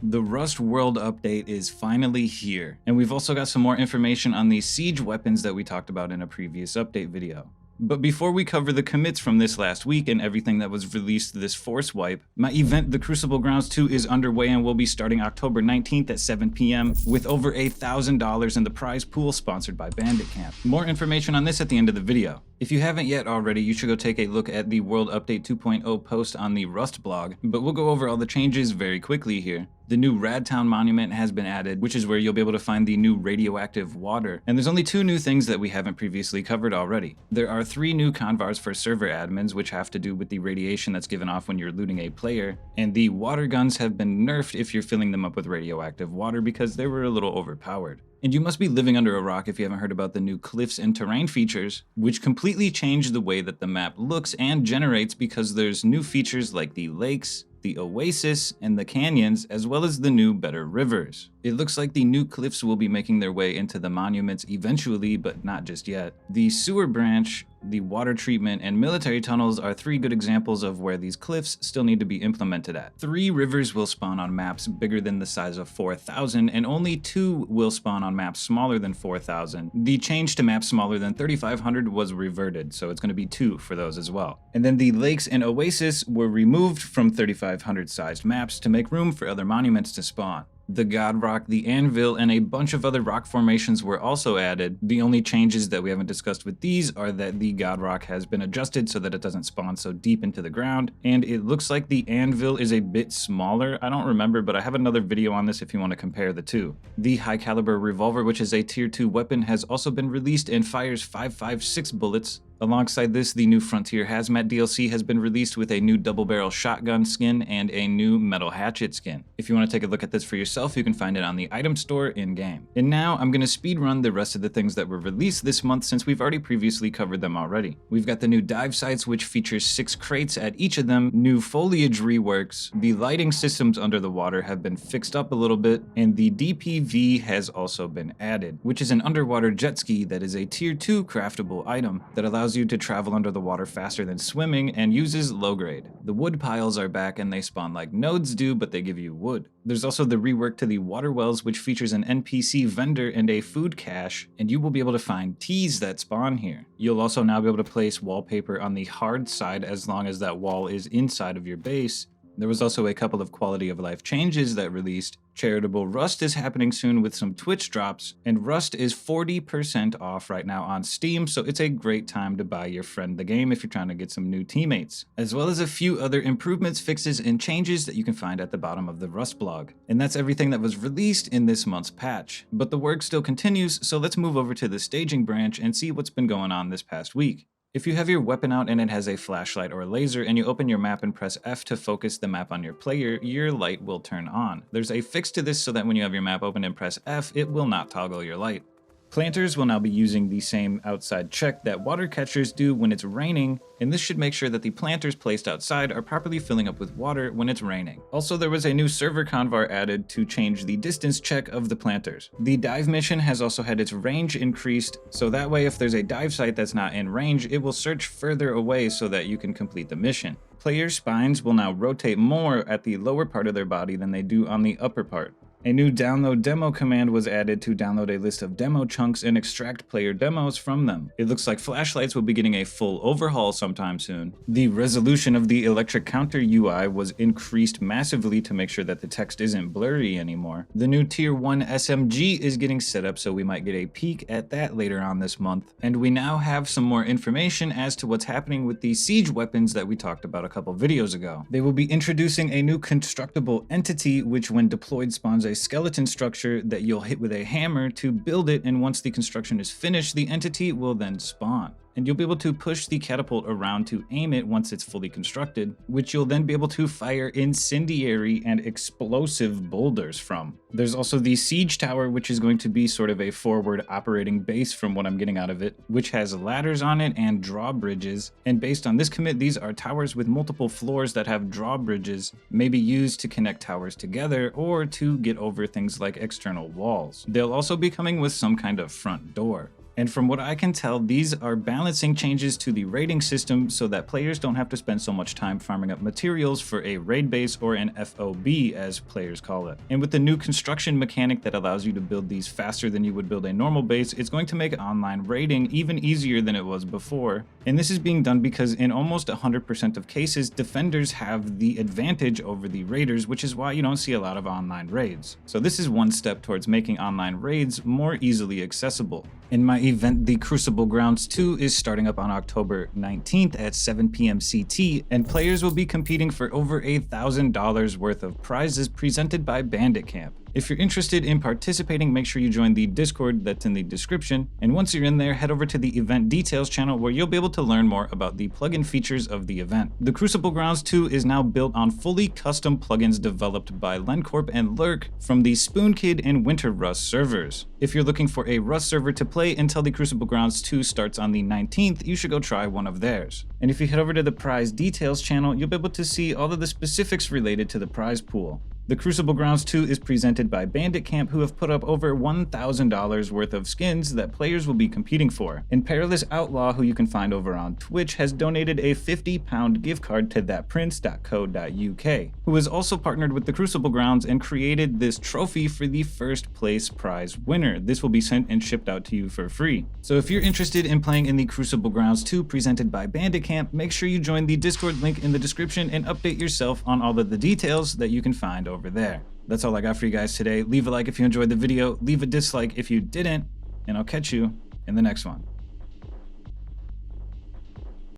The Rust World update is finally here, and we've also got some more information on the siege weapons that we talked about in a previous update video. But before we cover the commits from this last week and everything that was released this force wipe, my event The Crucible Grounds 2 is underway and will be starting October 19th at 7 p.m. with over $1,000 in the prize pool sponsored by banditcamp. More information on this at the end of the video. If you haven't yet already, you should go take a look at the World Update 2.0 post on the Rust blog, but we'll go over all the changes very quickly here. The new Radtown monument has been added, which is where you'll be able to find the new radioactive water. And there's only 2 new things that we haven't previously covered already. There are 3 new convars for server admins, which have to do with the radiation that's given off when you're looting a player. And the water guns have been nerfed if you're filling them up with radioactive water because they were a little overpowered. And you must be living under a rock if you haven't heard about the new cliffs and terrain features, which completely change the way that the map looks and generates because there's new features like the lakes, the oasis, and the canyons, as well as the new better rivers. It looks like the new cliffs will be making their way into the monuments eventually, but not just yet. The sewer branch, the water treatment, and military tunnels are 3 good examples of where these cliffs still need to be implemented at. 3 rivers will spawn on maps bigger than the size of 4,000, and only 2 will spawn on maps smaller than 4,000. The change to maps smaller than 3,500 was reverted, so it's going to be 2 for those as well. And then the lakes and oasis were removed from 3,500 sized maps to make room for other monuments to spawn. The God Rock, the Anvil, and a bunch of other rock formations were also added. The only changes that we haven't discussed with these are that the God Rock has been adjusted so that it doesn't spawn so deep into the ground, and it looks like the Anvil is a bit smaller. I don't remember, but I have another video on this if you want to compare the 2. The high caliber revolver, which is a tier 2 weapon, has also been released and fires 5.56 bullets. Alongside this, the new Frontier Hazmat DLC has been released with a new double barrel shotgun skin and a new metal hatchet skin. If you want to take a look at this for yourself, you can find it on the item store in-game. And now I'm going to speed run the rest of the things that were released this month since we've already previously covered them already. We've got the new dive sites, which features 6 crates at each of them, new foliage reworks, the lighting systems under the water have been fixed up a little bit, and the DPV has also been added, which is an underwater jet ski that is a tier 2 craftable item that allows you to travel under the water faster than swimming and uses low grade. The wood piles are back and they spawn like nodes do, but they give you wood. There's also the rework to the water wells, which features an NPC vendor and a food cache, and you will be able to find teas that spawn here. You'll also now be able to place wallpaper on the hard side as long as that wall is inside of your base. There was also a couple of quality of life changes that released. Charitable Rust is happening soon with some Twitch drops, and Rust is 40% off right now on Steam, so it's a great time to buy your friend the game if you're trying to get some new teammates, as well as a few other improvements, fixes, and changes that you can find at the bottom of the Rust blog. And that's everything that was released in this month's patch. But the work still continues, so let's move over to the staging branch and see what's been going on this past week. If you have your weapon out and it has a flashlight or laser and you open your map and press F to focus the map on your player, your light will turn on. There's a fix to this so that when you have your map open and press F, it will not toggle your light. Planters will now be using the same outside check that water catchers do when it's raining, and this should make sure that the planters placed outside are properly filling up with water when it's raining. Also, there was a new server convar added to change the distance check of the planters. The dive mission has also had its range increased, so that way if there's a dive site that's not in range, it will search further away so that you can complete the mission. Player spines will now rotate more at the lower part of their body than they do on the upper part. A new download demo command was added to download a list of demo chunks and extract player demos from them. It looks like flashlights will be getting a full overhaul sometime soon. The resolution of the electric counter UI was increased massively to make sure that the text isn't blurry anymore. The new tier 1 SMG is getting set up, so we might get a peek at that later on this month. And we now have some more information as to what's happening with the siege weapons that we talked about a couple videos ago. They will be introducing a new constructible entity, which when deployed spawns a skeleton structure that you'll hit with a hammer to build it, and once the construction is finished, the entity will then spawn. And you'll be able to push the catapult around to aim it once it's fully constructed, which you'll then be able to fire incendiary and explosive boulders from. There's also the siege tower, which is going to be sort of a forward operating base from what I'm getting out of it, which has ladders on it and drawbridges. And based on this commit, these are towers with multiple floors that have drawbridges, maybe used to connect towers together or to get over things like external walls. They'll also be coming with some kind of front door. And from what I can tell, these are balancing changes to the raiding system so that players don't have to spend so much time farming up materials for a raid base, or an FOB as players call it. And with the new construction mechanic that allows you to build these faster than you would build a normal base, it's going to make online raiding even easier than it was before. And this is being done because in almost 100% of cases, defenders have the advantage over the raiders, which is why you don't see a lot of online raids. So this is one step towards making online raids more easily accessible. In my event, the Crucible Grounds 2 is starting up on October 19th at 7 p.m. CT, and players will be competing for over $1,000 worth of prizes presented by banditcamp. If you're interested in participating, make sure you join the Discord that's in the description, and once you're in there, head over to the event details channel where you'll be able to learn more about the plugin features of the event. The Crucible Grounds 2 is now built on fully custom plugins developed by Lencorp and Lurk from the Spoonkid and Winterust servers. If you're looking for a Rust server to play until the Crucible Grounds 2 starts on the 19th, you should go try one of theirs. And if you head over to the prize details channel, you'll be able to see all of the specifics related to the prize pool. The Crucible Grounds 2 is presented by banditcamp, who have put up over $1,000 worth of skins that players will be competing for. And Perilous Outlaw, who you can find over on Twitch, has donated a £50 gift card to thatprince.co.uk, who has also partnered with the Crucible Grounds and created this trophy for the first place prize winner. This will be sent and shipped out to you for free. So if you're interested in playing in the Crucible Grounds 2 presented by banditcamp, make sure you join the Discord link in the description and update yourself on all of the details that you can find over there. That's all I got for you guys today. Leave a like if you enjoyed the video, leave a dislike if you didn't, and I'll catch you in the next one.